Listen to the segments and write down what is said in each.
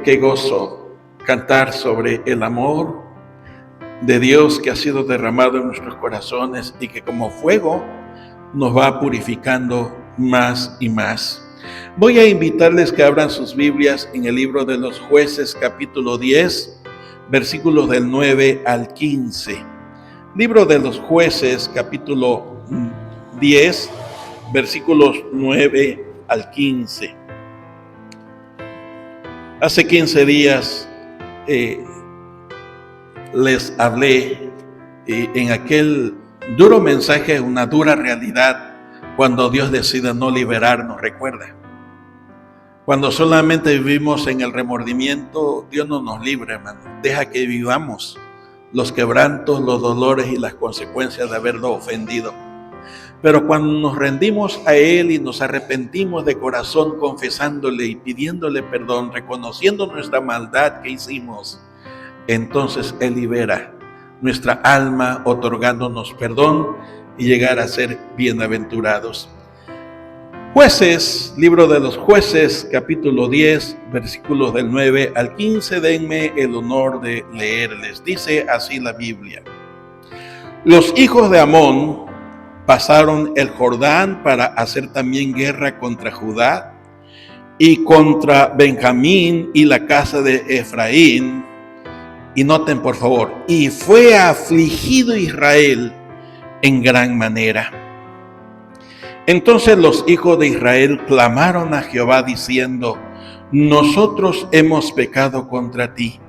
qué gozo cantar sobre el amor de Dios que ha sido derramado en nuestros corazones y que como fuego nos va purificando más y más. Voy a invitarles que abran sus Biblias en el libro de los Jueces, capítulo 10, versículos del 9 al 15. Libro de los Jueces, capítulo 10, versículos 9 al 15. Hace 15 días les hablé en aquel duro mensaje, una dura realidad, cuando Dios decide no liberarnos, recuerda. Cuando solamente vivimos en el remordimiento, Dios no nos libra, hermano. Deja que vivamos los quebrantos, los dolores y las consecuencias de haberlo ofendido. Pero cuando nos rendimos a Él y nos arrepentimos de corazón, confesándole y pidiéndole perdón, reconociendo nuestra maldad que hicimos, entonces Él libera nuestra alma, otorgándonos perdón y llegar a ser bienaventurados. Jueces, libro de los Jueces, capítulo 10, versículos del 9 al 15, denme el honor de leerles. Dice así la Biblia: Los hijos de Amón pasaron el Jordán para hacer también guerra contra Judá y contra Benjamín y la casa de Efraín. Y noten por favor, y fue afligido Israel en gran manera. Entonces los hijos de Israel clamaron a Jehová diciendo: Nosotros hemos pecado contra ti,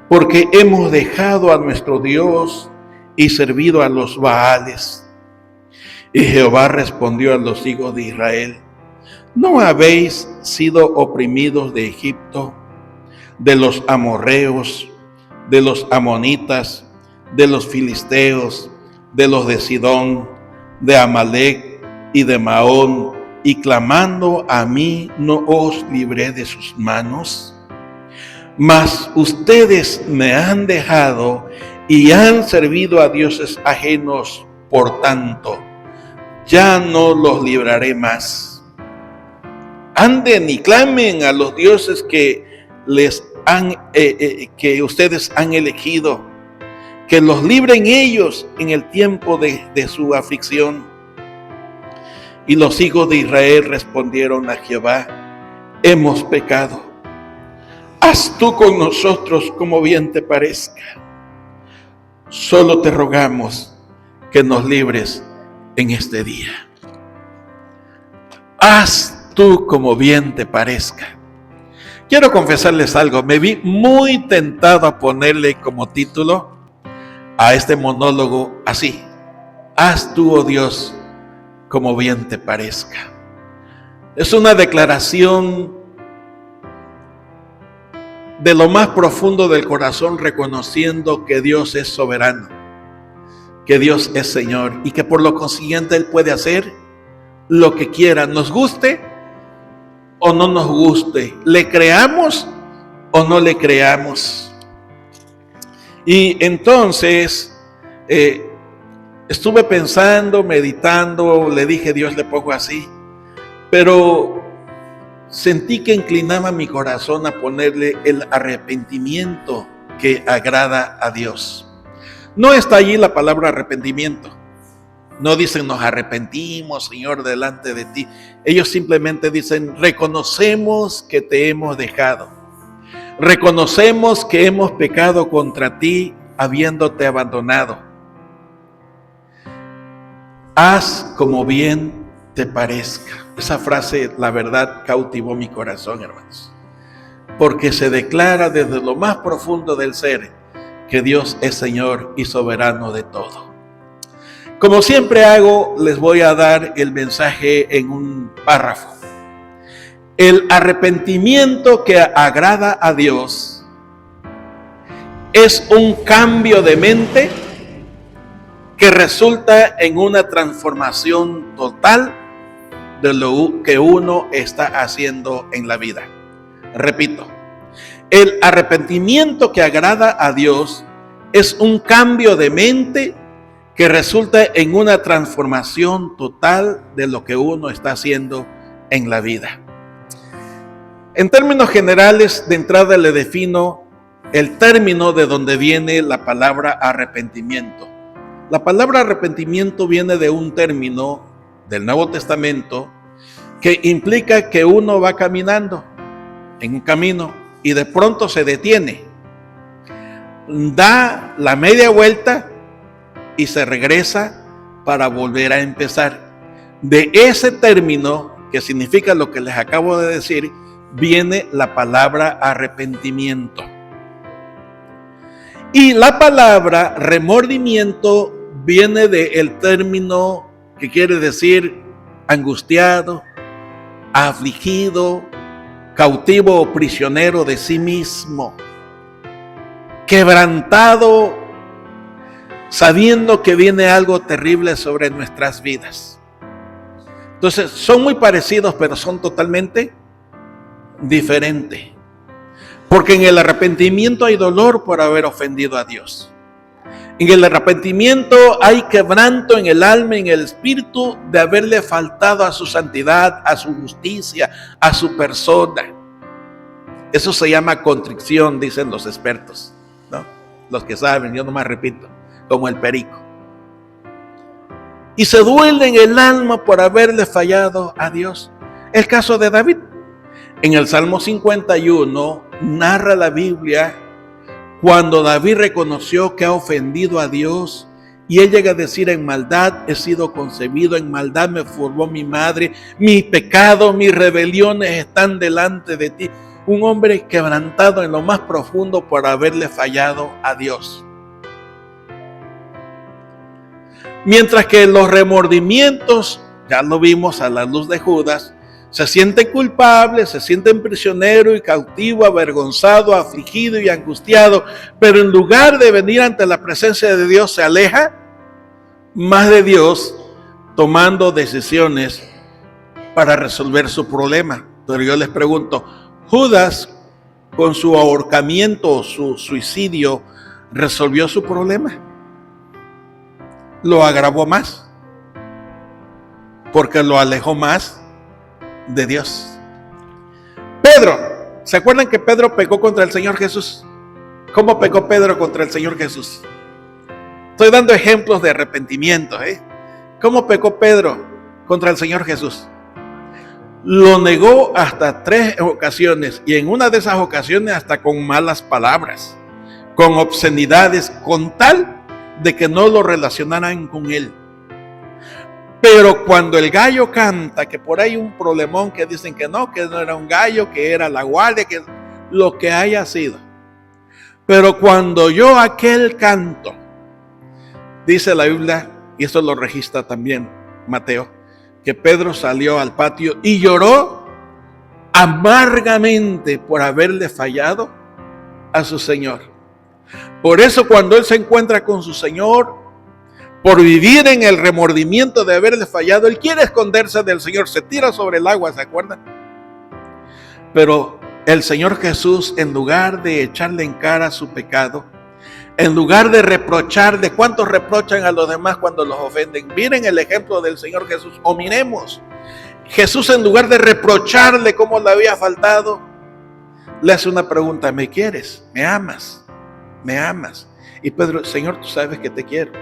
porque hemos dejado a nuestro Dios y servido a los Baales. Y Jehová respondió a los hijos de Israel: ¿No habéis sido oprimidos de Egipto, de los amorreos, de los amonitas, de los filisteos, de los de Sidón, de Amalec y de Maón, y clamando a mí no os libré de sus manos? Mas ustedes me han dejado y han servido a dioses ajenos, por tanto ya no los libraré más. Anden y clamen a los dioses que que ustedes han elegido, que los libren ellos en el tiempo de su aflicción. Y los hijos de Israel respondieron a Jehová: Hemos pecado. Haz tú con nosotros como bien te parezca. Solo te rogamos que nos libres en este día. Haz tú como bien te parezca. Quiero confesarles algo, me vi muy tentado a ponerle como título a este monólogo así: Haz tú, oh Dios, como bien te parezca. Es una declaración de lo más profundo del corazón, reconociendo que Dios es soberano, que Dios es Señor y que por lo consiguiente Él puede hacer lo que quiera, nos guste o no nos guste, le creamos o no le creamos. Y entonces estuve pensando, meditando, le dije: Dios, le pongo así, pero sentí que inclinaba mi corazón a ponerle el arrepentimiento que agrada a Dios. No está allí la palabra arrepentimiento. No dicen nos arrepentimos, Señor, delante de ti. Ellos simplemente dicen: reconocemos que te hemos dejado. Reconocemos que hemos pecado contra ti habiéndote abandonado. Haz como bien te parezca. Esa frase, la verdad, cautivó mi corazón, hermanos. Porque se declara desde lo más profundo del ser que Dios es Señor y soberano de todo. Como siempre hago, les voy a dar el mensaje en un párrafo. El arrepentimiento que agrada a Dios es un cambio de mente que resulta en una transformación total de lo que uno está haciendo en la vida. Repito, el arrepentimiento que agrada a Dios es un cambio de mente que resulta en una transformación total de lo que uno está haciendo en la vida. En términos generales, de entrada le defino el término de donde viene la palabra arrepentimiento. La palabra arrepentimiento viene de un término del Nuevo Testamento que implica que uno va caminando en un camino y de pronto se detiene, da la media vuelta y se regresa para volver a empezar. De ese término, que significa lo que les acabo de decir, viene la palabra arrepentimiento. Y la palabra remordimiento viene del término que quiere decir angustiado, afligido, cautivo o prisionero de sí mismo, quebrantado, sabiendo que viene algo terrible sobre nuestras vidas. Entonces, son muy parecidos, pero son totalmente diferentes. Porque en el arrepentimiento hay dolor por haber ofendido a Dios. En el arrepentimiento hay quebranto en el alma, en el espíritu, de haberle faltado a su santidad, a su justicia, a su persona. Eso se llama contrición, dicen los expertos, ¿no? Los que saben, yo nomás repito, como el perico. Y se duele en el alma por haberle fallado a Dios. El caso de David. En el Salmo 51 narra la Biblia cuando David reconoció que ha ofendido a Dios y él llega a decir: en maldad he sido concebido, en maldad me formó mi madre, mi pecado, mis rebeliones están delante de ti. Un hombre quebrantado en lo más profundo por haberle fallado a Dios. Mientras que los remordimientos, ya lo vimos a la luz de Judas, se sienten culpables, se sienten prisionero y cautivo, avergonzado, afligido y angustiado, pero en lugar de venir ante la presencia de Dios, se aleja más de Dios, tomando decisiones para resolver su problema. Pero yo les pregunto, ¿Judas con su ahorcamiento o su suicidio resolvió su problema? Lo agravó más, porque lo alejó más de Dios. Pedro, ¿se acuerdan que Pedro pecó contra el Señor Jesús? ¿Cómo pecó Pedro contra el Señor Jesús? Estoy dando ejemplos de arrepentimiento, ¿Cómo pecó Pedro contra el Señor Jesús? Lo negó hasta 3 ocasiones, y en una de esas ocasiones hasta con malas palabras, con obscenidades, con tal de que no lo relacionaran con él. Pero cuando el gallo canta, que por ahí un problemón que dicen que no era un gallo, que era la guardia, que lo que haya sido. Pero cuando oyó aquel canto, dice la Biblia, y esto lo registra también Mateo, que Pedro salió al patio y lloró amargamente por haberle fallado a su Señor. Por eso cuando él se encuentra con su Señor, por vivir en el remordimiento de haberle fallado, él quiere esconderse del Señor, se tira sobre el agua, ¿se acuerdan? Pero el Señor Jesús, en lugar de echarle en cara su pecado, en lugar de reprocharle, ¿cuántos reprochan a los demás cuando los ofenden? Miren el ejemplo del Señor Jesús, o miremos. Jesús, en lugar de reprocharle cómo le había faltado, le hace una pregunta: ¿me quieres? ¿Me amas? ¿Me amas? Y Pedro: Señor, tú sabes que te quiero.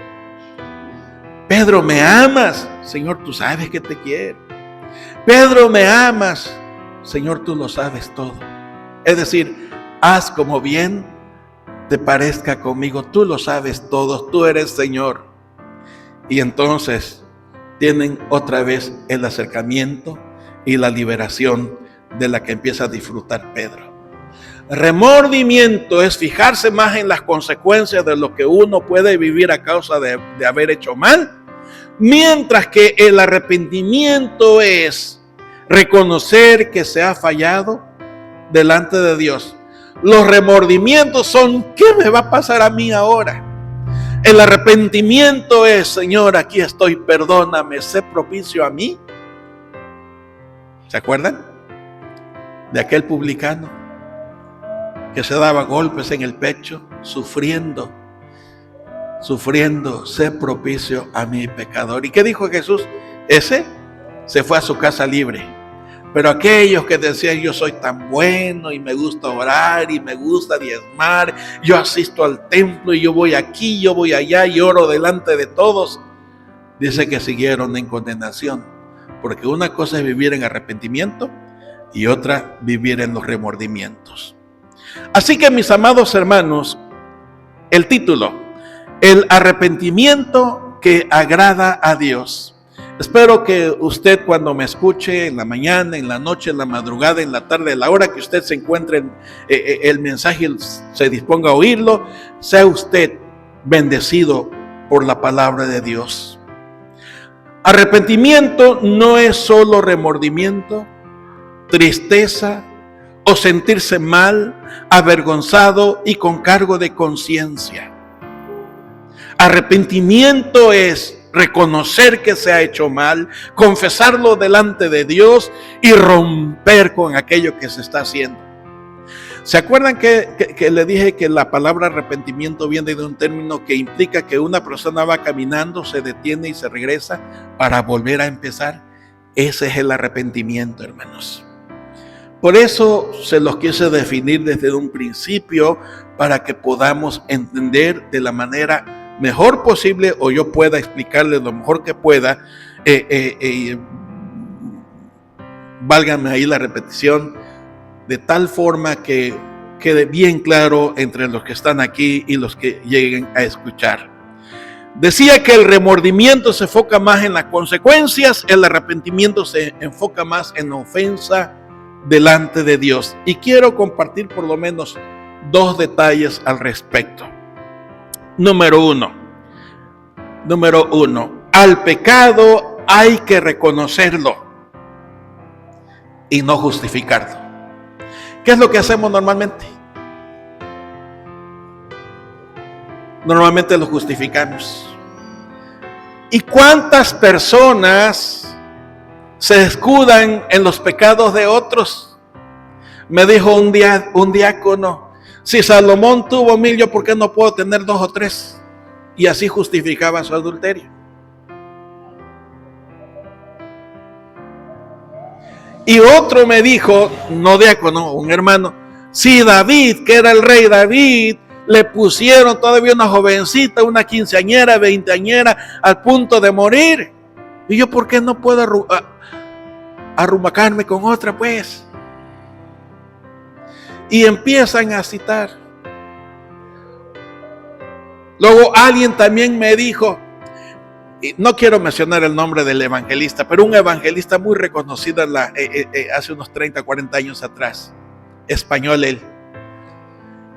Pedro, ¿me amas? Señor, tú sabes que te quiero. Pedro, ¿me amas? Señor, tú lo sabes todo. Es decir, haz como bien te parezca conmigo. Tú lo sabes todo. Tú eres Señor. Y entonces tienen otra vez el acercamiento y la liberación de la que empieza a disfrutar Pedro. Remordimiento es fijarse más en las consecuencias de lo que uno puede vivir a causa de haber hecho mal, mientras que el arrepentimiento es reconocer que se ha fallado delante de Dios. Los remordimientos son: ¿qué me va a pasar a mí ahora? El arrepentimiento es: Señor, aquí estoy, perdóname, sé propicio a mí. ¿Se acuerdan de aquel publicano que se daba golpes en el pecho, sufriendo, sé propicio a mi pecador? ¿Y qué dijo Jesús? Ese se fue a su casa libre. Pero aquellos que decían, yo soy tan bueno y me gusta orar y me gusta diezmar, yo asisto al templo y yo voy aquí, yo voy allá y oro delante de todos, dice que siguieron en condenación. Porque una cosa es vivir en arrepentimiento y otra vivir en los remordimientos. Así que, mis amados hermanos, el título, el arrepentimiento que agrada a Dios. Espero que usted, cuando me escuche en la mañana, en la noche, en la madrugada, en la tarde, a la hora que usted se encuentre el mensaje, se disponga a oírlo, sea usted bendecido por la palabra de Dios. Arrepentimiento no es solo remordimiento, tristeza o sentirse mal, avergonzado y con cargo de conciencia. Arrepentimiento es reconocer que se ha hecho mal, confesarlo delante de Dios y romper con aquello que se está haciendo. ¿Se acuerdan que le dije que la palabra arrepentimiento viene de un término que implica que una persona va caminando, se detiene y se regresa para volver a empezar? Ese es el arrepentimiento, hermanos. Por eso se los quise definir desde un principio, para que podamos entender de la manera mejor posible, o yo pueda explicarles lo mejor que pueda. Válgame ahí la repetición, de tal forma que quede bien claro entre los que están aquí y los que lleguen a escuchar. Decía que el remordimiento se enfoca más en las consecuencias, el arrepentimiento se enfoca más en la ofensa delante de Dios. Y quiero compartir por lo menos 2 detalles al respecto. Número uno, al pecado hay que reconocerlo y no justificarlo. ¿Qué es lo que hacemos normalmente? Normalmente lo justificamos. ¿Y cuántas personas se escudan en los pecados de otros? Me dijo un diácono, si Salomón tuvo 1000, ¿yo por qué no puedo tener 2 o 3? Y así justificaba su adulterio. Y otro me dijo, no diácono, un hermano, si David, que era el rey David, le pusieron todavía una jovencita, una quinceañera, veinteañera, al punto de morir, y yo por qué no puedo arrumacarme con otra, pues. Y empiezan a citar. Luego alguien también me dijo, y no quiero mencionar el nombre del evangelista, pero un evangelista muy reconocido hace unos 30, 40 años atrás, español él.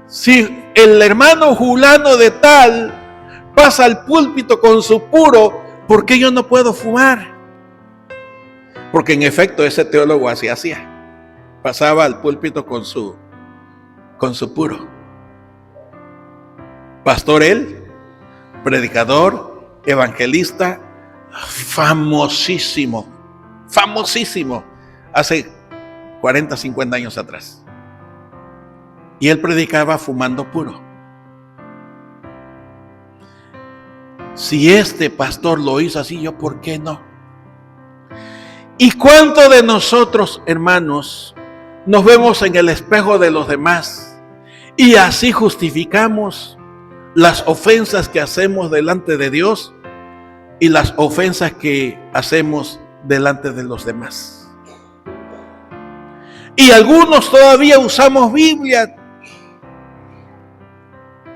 Si el hermano Julano de tal pasa al púlpito con su puro, ¿por qué yo no puedo fumar? Porque en efecto ese teólogo así hacía. Pasaba al púlpito con su puro. Pastor él, predicador, evangelista, famosísimo, hace 40, 50 años atrás. Y él predicaba fumando puro. Si este pastor lo hizo así, yo ¿por qué no? ¿Y cuánto de nosotros, hermanos, nos vemos en el espejo de los demás y así justificamos las ofensas que hacemos delante de Dios y las ofensas que hacemos delante de los demás? Y algunos todavía usamos Biblia.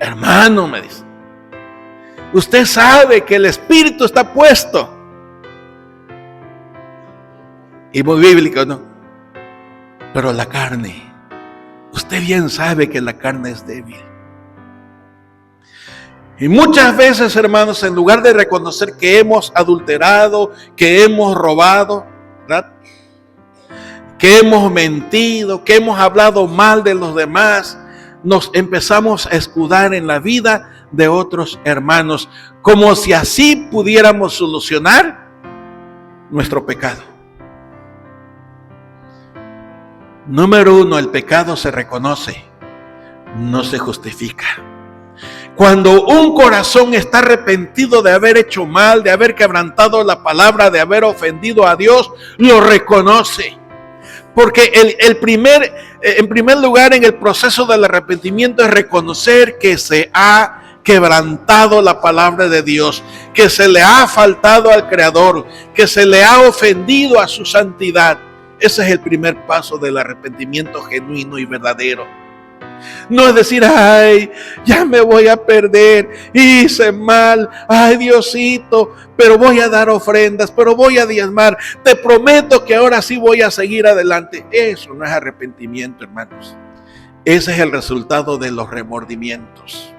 Hermano, me dice, usted sabe que el Espíritu está puesto. Y muy bíblico, ¿no? Pero la carne, usted bien sabe que la carne es débil. Y muchas veces, hermanos, en lugar de reconocer que hemos adulterado, que hemos robado, ¿verdad?, que hemos mentido, que hemos hablado mal de los demás, nos empezamos a escudar en la vida de otros hermanos, como si así pudiéramos solucionar nuestro pecado. Número uno, el pecado se reconoce, no se justifica. Cuando un corazón está arrepentido de haber hecho mal, de haber quebrantado la palabra, de haber ofendido a Dios, lo reconoce. Porque en primer lugar, en el proceso del arrepentimiento es reconocer que se ha quebrantado la palabra de Dios, que se le ha faltado al Creador, que se le ha ofendido a su santidad. Ese es el primer paso del arrepentimiento genuino y verdadero. No es decir, ay, ya me voy a perder, hice mal, ay Diosito, pero voy a dar ofrendas, pero voy a diezmar, te prometo que ahora sí voy a seguir adelante. Eso no es arrepentimiento, hermanos. Ese es el resultado de los remordimientos.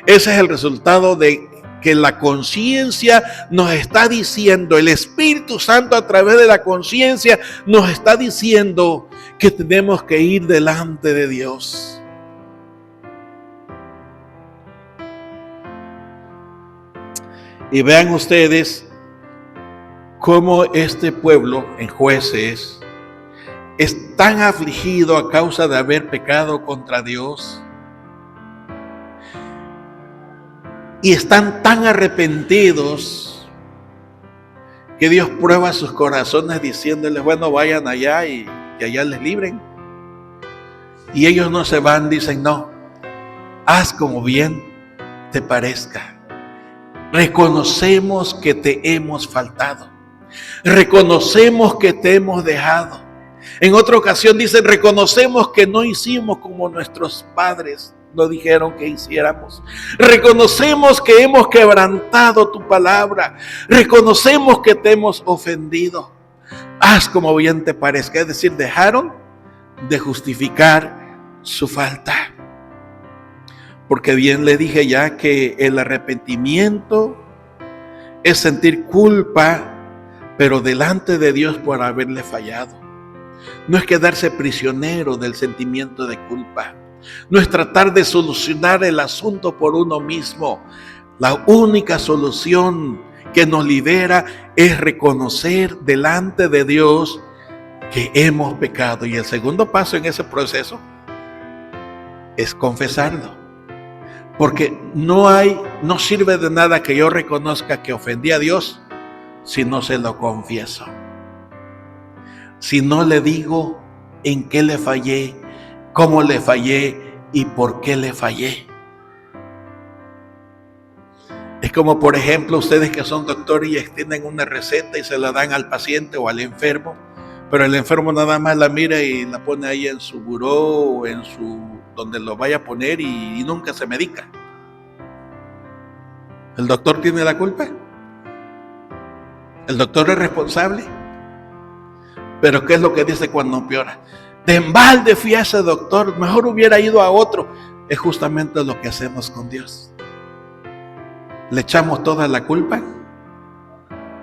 Ese es el resultado de que la conciencia nos está diciendo, el Espíritu Santo a través de la conciencia nos está diciendo que tenemos que ir delante de Dios. Y vean ustedes cómo este pueblo en Jueces es tan afligido a causa de haber pecado contra Dios. Y están tan arrepentidos que Dios prueba sus corazones diciéndoles, bueno, vayan allá y que allá les libren. Y ellos no se van, dicen, no, haz como bien te parezca. Reconocemos que te hemos faltado. Reconocemos que te hemos dejado. En otra ocasión dicen, reconocemos que no hicimos como nuestros padres nos dijeron que hiciéramos. Reconocemos que hemos quebrantado tu palabra. Reconocemos que te hemos ofendido. Haz como bien te parezca. Es decir, dejaron de justificar su falta. Porque bien le dije ya que el arrepentimiento es sentir culpa, pero delante de Dios por haberle fallado. No es quedarse prisionero del sentimiento de culpa. No es tratar de solucionar el asunto por uno mismo. La única solución que nos libera es reconocer delante de Dios que hemos pecado. Y el segundo paso en ese proceso es confesarlo. Porque no sirve de nada que yo reconozca que ofendí a Dios si no se lo confieso. Si no le digo en qué le fallé, cómo le fallé y por qué le fallé. Es como, por ejemplo, ustedes que son doctores y extienden una receta y se la dan al paciente o al enfermo, pero el enfermo nada más la mira y la pone ahí en su buró o en donde lo vaya a poner y nunca se medica. ¿El doctor tiene la culpa? ¿El doctor es responsable? Pero ¿qué es lo que dice cuando empeora? De embalde fui a ese doctor, mejor hubiera ido a otro. Es justamente lo que hacemos con Dios. Le echamos toda la culpa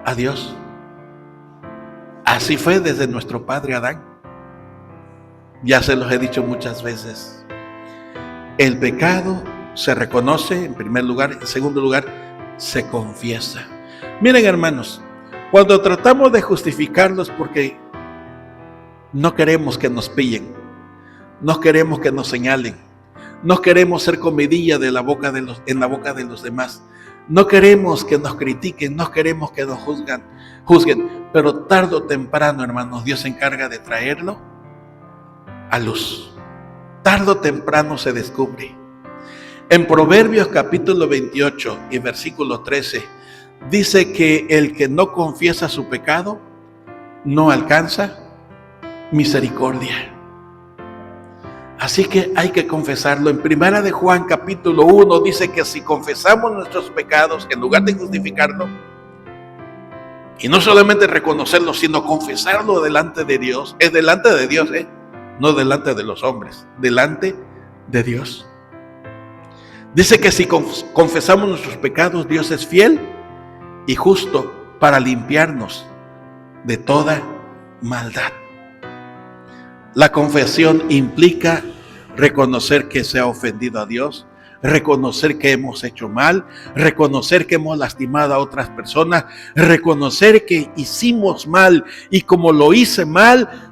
a Dios. Así fue desde nuestro padre Adán. Ya se los he dicho muchas veces. El pecado se reconoce en primer lugar, en segundo lugar se confiesa. Miren, hermanos, cuando tratamos de justificarlos porque no queremos que nos pillen, no queremos que nos señalen, no queremos ser comidilla en la boca de los demás, no queremos que nos critiquen, no queremos que nos juzguen, pero tarde o temprano, hermanos, Dios se encarga de traerlo a luz. Tarde o temprano se descubre. En Proverbios capítulo 28 y versículo 13 dice que el que no confiesa su pecado no alcanza misericordia. Así que hay que confesarlo. En Primera de Juan capítulo 1 dice que si confesamos nuestros pecados, en lugar de justificarlo, y no solamente reconocerlo, sino confesarlo delante de Dios, es delante de Dios, no delante de los hombres, delante de Dios. Dice que si confesamos nuestros pecados, Dios es fiel y justo para limpiarnos de toda maldad. La confesión implica reconocer que se ha ofendido a Dios, reconocer que hemos hecho mal, reconocer que hemos lastimado a otras personas, reconocer que hicimos mal y como lo hice mal,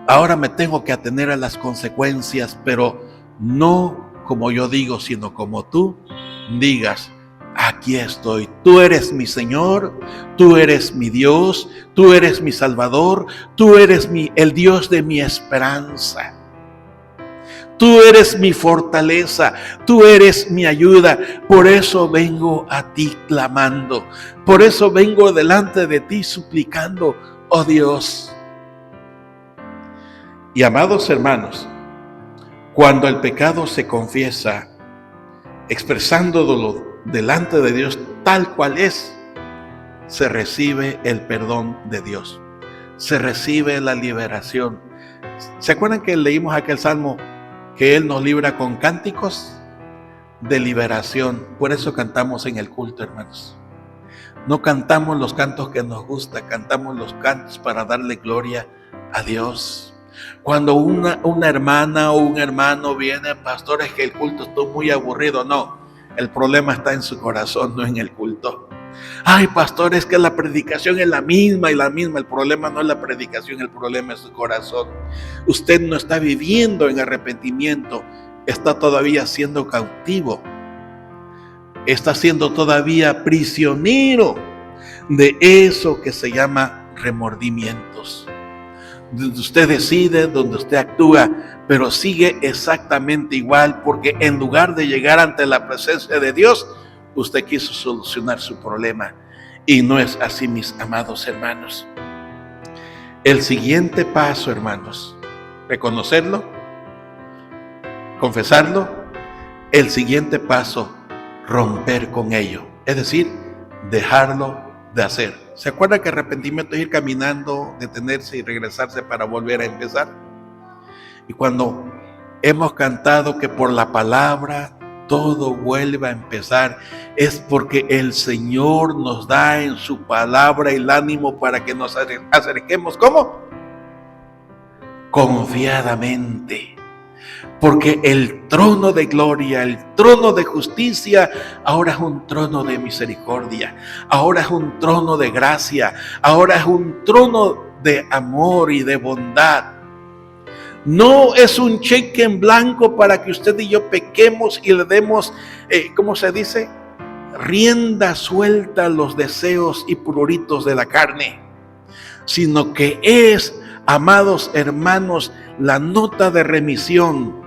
ahora me tengo que atener a las consecuencias, pero no como yo digo, sino como tú digas, aquí estoy. Tú eres mi Señor, tú eres mi Dios, tú eres mi Salvador, tú eres el Dios de mi esperanza. Tú eres mi fortaleza, tú eres mi ayuda. Por eso vengo a ti clamando. Por eso vengo delante de ti suplicando, oh Dios. Y amados hermanos, cuando el pecado se confiesa, expresándolo delante de Dios tal cual es, se recibe el perdón de Dios. Se recibe la liberación. ¿Se acuerdan que leímos aquel salmo? Que Él nos libra con cánticos de liberación. Por eso cantamos en el culto, hermanos. No cantamos los cantos que nos gusta, cantamos los cantos para darle gloria a Dios. Cuando una hermana o un hermano viene, pastor, es que el culto está muy aburrido. No, el problema está en su corazón, no en el culto. Ay, pastor, es que la predicación es la misma y la misma. El problema no es la predicación, el problema es su corazón. Usted no está viviendo en arrepentimiento, está todavía siendo cautivo, está siendo todavía prisionero de eso que se llama remordimientos. Donde usted decide, donde usted actúa, pero sigue exactamente igual, porque en lugar de llegar ante la presencia de Dios, usted quiso solucionar su problema. Y no es así, mis amados hermanos. El siguiente paso, hermanos, reconocerlo, confesarlo. El siguiente paso, romper con ello. Es decir, dejarlo de hacer. ¿Se acuerda que arrepentimiento es ir caminando, detenerse y regresarse para volver a empezar? Y cuando hemos cantado que por la palabra todo vuelve a empezar, es porque el Señor nos da en su palabra el ánimo para que nos acerquemos. ¿Cómo? Confiadamente. Porque el trono de gloria, el trono de justicia, ahora es un trono de misericordia, ahora es un trono de gracia, ahora es un trono de amor y de bondad. No es un cheque en blanco para que usted y yo pequemos y le demos, ¿cómo se dice? Rienda suelta a los deseos y pruritos de la carne, sino que es, amados hermanos, la nota de remisión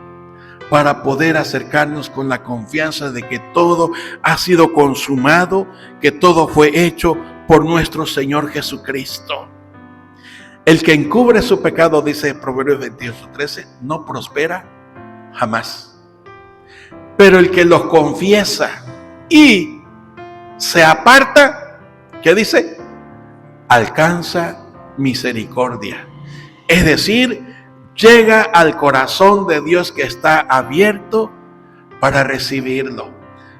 para poder acercarnos con la confianza de que todo ha sido consumado, que todo fue hecho por nuestro Señor Jesucristo. El que encubre su pecado, dice Proverbios 28:13, no prospera jamás. Pero el que los confiesa y se aparta, ¿qué dice? Alcanza misericordia. Es decir, llega al corazón de Dios que está abierto para recibirlo.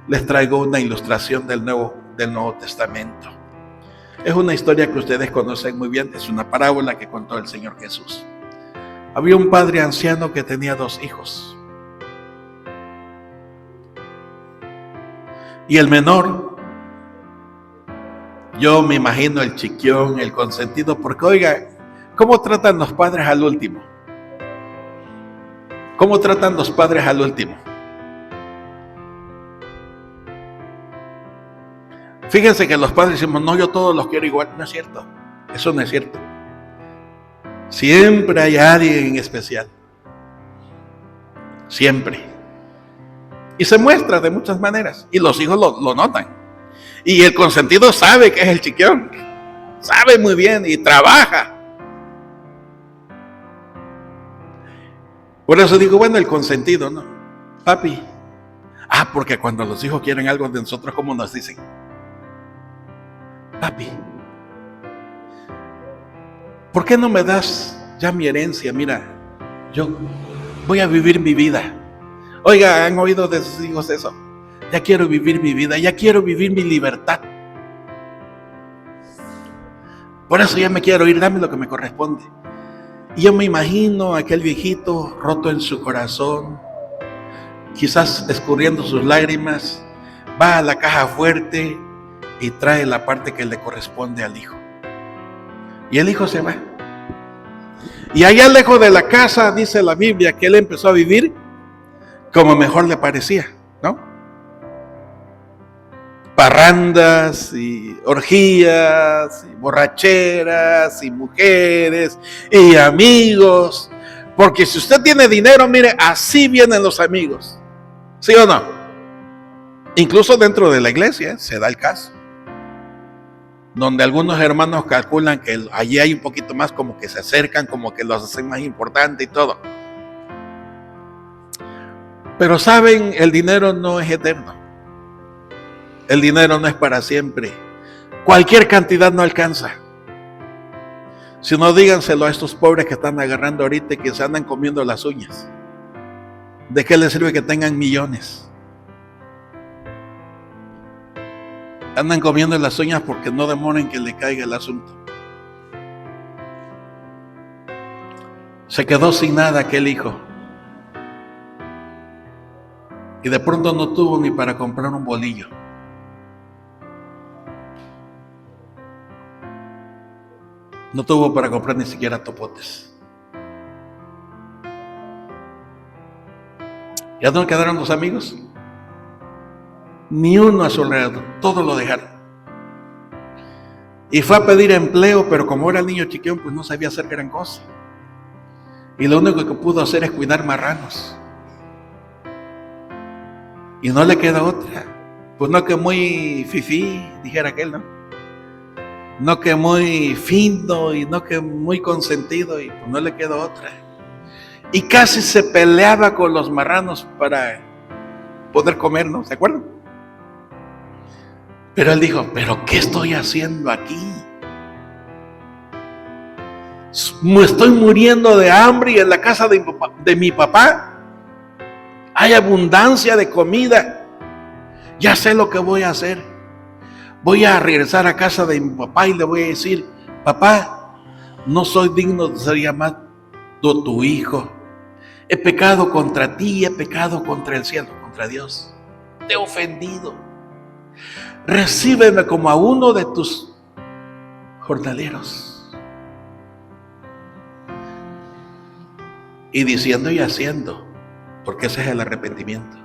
Les traigo una ilustración del Nuevo Testamento. Es una historia que ustedes conocen muy bien, es una parábola que contó el Señor Jesús. Había un padre anciano que tenía 2 hijos. Y el menor, yo me imagino el chiquión, el consentido, porque oiga, ¿cómo tratan los padres al último? ¿Cómo tratan los padres al último? Fíjense que los padres decimos, no, yo todos los quiero igual. No es cierto, eso no es cierto. Siempre hay alguien en especial. Siempre. Y se muestra de muchas maneras. Y los hijos lo notan. Y el consentido sabe que es el chiquión. Sabe muy bien y trabaja. Por eso digo, bueno, el consentido, ¿no? Papi. Porque cuando los hijos quieren algo de nosotros, ¿cómo nos dicen? Papi, ¿por qué no me das ya mi herencia? Mira, yo voy a vivir mi vida. Oiga, ¿han oído de sus hijos eso? Ya quiero vivir mi vida, ya quiero vivir mi libertad. Por eso ya me quiero ir, dame lo que me corresponde. Y yo me imagino a aquel viejito roto en su corazón, quizás escurriendo sus lágrimas, va a la caja fuerte y trae la parte que le corresponde al hijo. Y el hijo se va. Y allá lejos de la casa, dice la Biblia, que él empezó a vivir como mejor le parecía, ¿no? parrandas y orgías y borracheras y mujeres y amigos. Porque si usted tiene dinero, mire, así vienen los amigos. ¿Sí o no? Incluso dentro de la iglesia se da el caso, donde algunos hermanos calculan que allí hay un poquito más, como que se acercan, como que los hacen más importante y todo. Pero saben, el dinero no es eterno. El dinero no es para siempre. Cualquier cantidad no alcanza. Si no, díganselo a estos pobres que están agarrando ahorita y que se andan comiendo las uñas. ¿De qué les sirve que tengan millones? Andan comiendo las uñas porque no demoren que le caiga el asunto. Se quedó sin nada aquel hijo. Y de pronto no tuvo ni para comprar un bolillo. No tuvo para comprar ni siquiera topotes. ¿Ya no quedaron los amigos? Ni uno a su alrededor, todos lo dejaron. Y fue a pedir empleo, pero como era el niño chiquión, pues no sabía hacer gran cosa. Y lo único que pudo hacer es cuidar marranos. Y no le queda otra. Pues no que muy fifí, dijera aquel, ¿no? No que muy fino y no que muy consentido, y pues no le queda otra. Y casi se peleaba con los marranos para poder comer, ¿no? ¿Se acuerdan? Pero él dijo, ¿pero qué estoy haciendo aquí? Me estoy muriendo de hambre y en la casa de mi papá hay abundancia de comida. Ya sé lo que voy a hacer. Voy a regresar a casa de mi papá y le voy a decir, papá, no soy digno de ser llamado tu hijo. He pecado contra ti, he pecado contra el cielo, contra Dios. Te he ofendido. Recíbeme como a uno de tus jornaleros. Y diciendo y haciendo, porque ese es el arrepentimiento.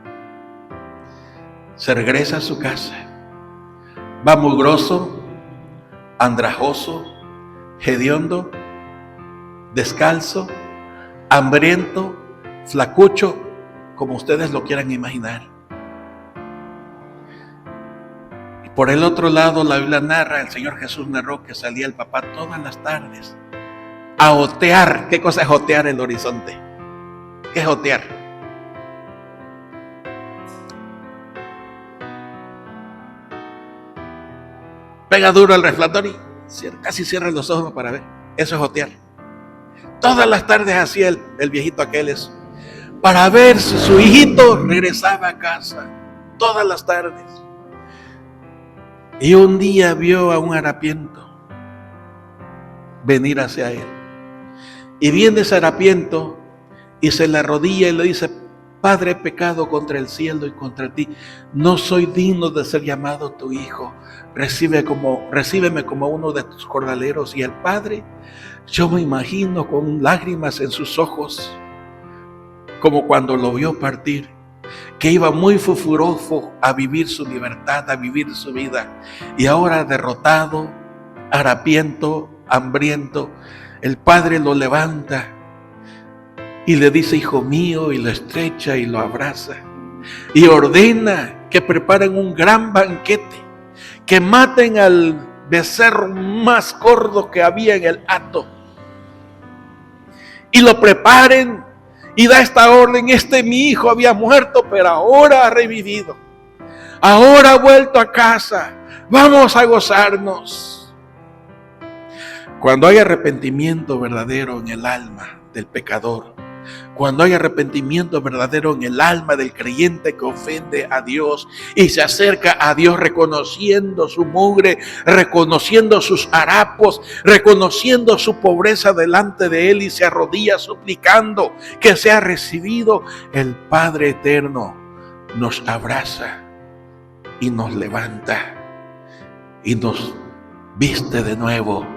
Se regresa a su casa. Va mugroso, andrajoso, hediondo, descalzo, hambriento, flacucho, como ustedes lo quieran imaginar. Y por el otro lado, la Biblia narra, el Señor Jesús narró que salía el papá todas las tardes a otear. ¿Qué cosa es otear el horizonte? ¿Qué es otear? Pega duro el reflector y casi cierra los ojos para ver. Eso es otear. Todas las tardes hacía el viejito aquel eso, para ver si su hijito regresaba a casa. Todas las tardes. Y un día vio a un harapiento venir hacia él. Y viene ese harapiento y se le arrodilla y le dice, Padre, he pecado contra el cielo y contra ti. No soy digno de ser llamado tu hijo. Recíbeme como uno de tus jornaleros. Y el padre, yo me imagino con lágrimas en sus ojos, como cuando lo vio partir, que iba muy fufuroso a vivir su libertad, a vivir su vida. Y ahora derrotado, harapiento, hambriento, el padre lo levanta y le dice, hijo mío, y lo estrecha y lo abraza. Y ordena que preparen un gran banquete, que maten al becerro más gordo que había en el hato. Y lo preparen y da esta orden, mi hijo había muerto, pero ahora ha revivido. Ahora ha vuelto a casa. Vamos a gozarnos. Cuando hay arrepentimiento verdadero en el alma del pecador, cuando hay arrepentimiento verdadero en el alma del creyente que ofende a Dios y se acerca a Dios reconociendo su mugre, reconociendo sus harapos, reconociendo su pobreza delante de Él y se arrodilla suplicando que sea recibido, el Padre Eterno nos abraza y nos levanta y nos viste de nuevo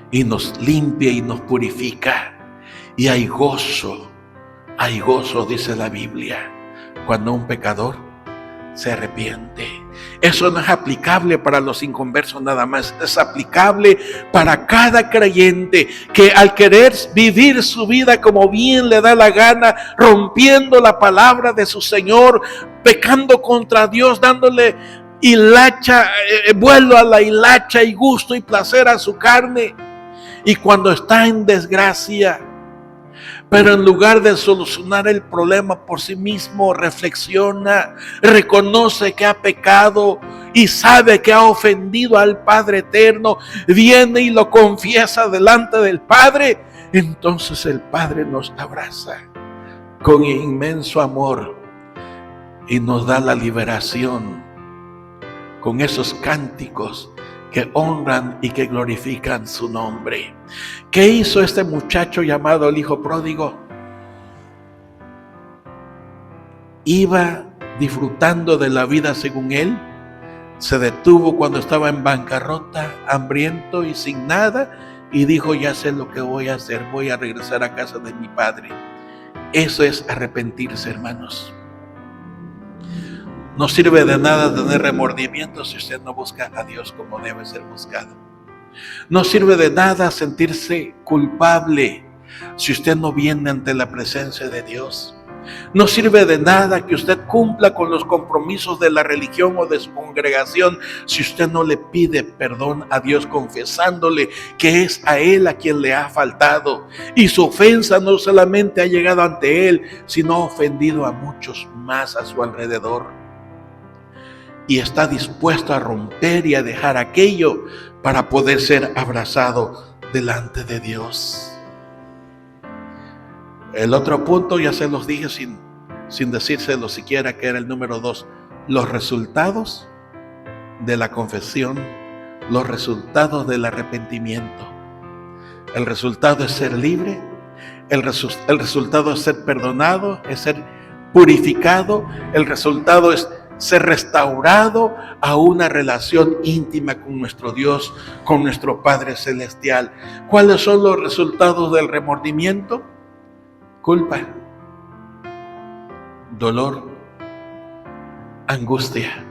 y nos limpia y nos purifica. Y hay gozo, dice la Biblia, cuando un pecador se arrepiente. Eso no es aplicable para los inconversos nada más, es aplicable para cada creyente que al querer vivir su vida como bien le da la gana, rompiendo la palabra de su Señor, pecando contra Dios, dándole vuelo a la hilacha y gusto y placer a su carne, y cuando está en desgracia, pero en lugar de solucionar el problema por sí mismo, reflexiona, reconoce que ha pecado y sabe que ha ofendido al Padre Eterno, viene y lo confiesa delante del Padre, entonces el Padre nos abraza con inmenso amor y nos da la liberación con esos cánticos que honran y que glorifican su nombre. ¿Qué hizo este muchacho llamado el hijo pródigo? Iba disfrutando de la vida según él. Se detuvo cuando estaba en bancarrota, hambriento y sin nada, y dijo: ya sé lo que voy a hacer, voy a regresar a casa de mi padre. Eso es arrepentirse, hermanos. No sirve de nada tener remordimiento si usted no busca a Dios como debe ser buscado. No sirve de nada sentirse culpable si usted no viene ante la presencia de Dios. No sirve de nada que usted cumpla con los compromisos de la religión o de su congregación si usted no le pide perdón a Dios, confesándole que es a Él a quien le ha faltado. Y su ofensa no solamente ha llegado ante Él, sino ha ofendido a muchos más a su alrededor. Y está dispuesto a romper y a dejar aquello para poder ser abrazado delante de Dios. El otro punto ya se los dije sin decírselo siquiera, que era el número 2. Los resultados de la confesión, los resultados del arrepentimiento. El resultado es ser libre, el resultado es ser perdonado, es ser purificado, el resultado es ser restaurado a una relación íntima con nuestro Dios, con nuestro Padre Celestial. ¿Cuáles son los resultados del remordimiento? Culpa, dolor, angustia.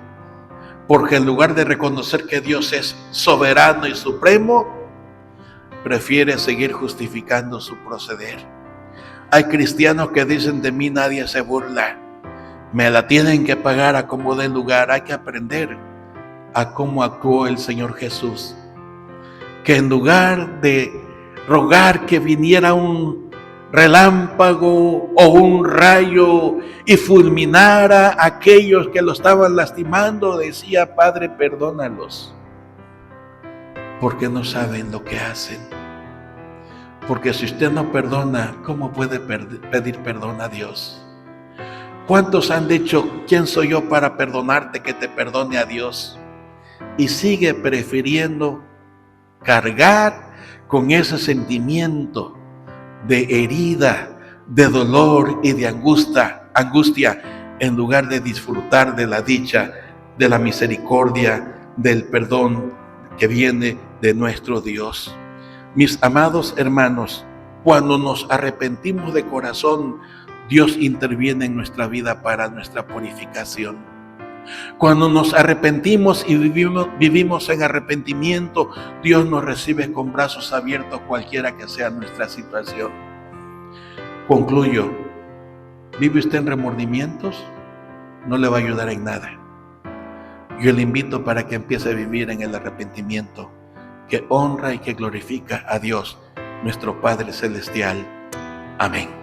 Porque en lugar de reconocer que Dios es soberano y supremo, prefiere seguir justificando su proceder. Hay cristianos que dicen: de mí nadie se burla. Me la tienen que pagar a como dé lugar. Hay que aprender a cómo actuó el Señor Jesús, que en lugar de rogar que viniera un relámpago o un rayo y fulminara a aquellos que lo estaban lastimando, decía: Padre, perdónalos, porque no saben lo que hacen. Porque si usted no perdona, ¿cómo puede pedir perdón a Dios? ¿Cuántos han dicho: ¿quién soy yo para perdonarte, que te perdone a Dios? Y sigue prefiriendo cargar con ese sentimiento de herida, de dolor y de angustia, en lugar de disfrutar de la dicha, de la misericordia, del perdón que viene de nuestro Dios. Mis amados hermanos, cuando nos arrepentimos de corazón, Dios interviene en nuestra vida para nuestra purificación. Cuando nos arrepentimos y vivimos en arrepentimiento, Dios nos recibe con brazos abiertos, cualquiera que sea nuestra situación. Concluyo: ¿vive usted en remordimientos? No le va a ayudar en nada. Yo le invito para que empiece a vivir en el arrepentimiento, que honra y que glorifica a Dios, nuestro Padre Celestial. Amén.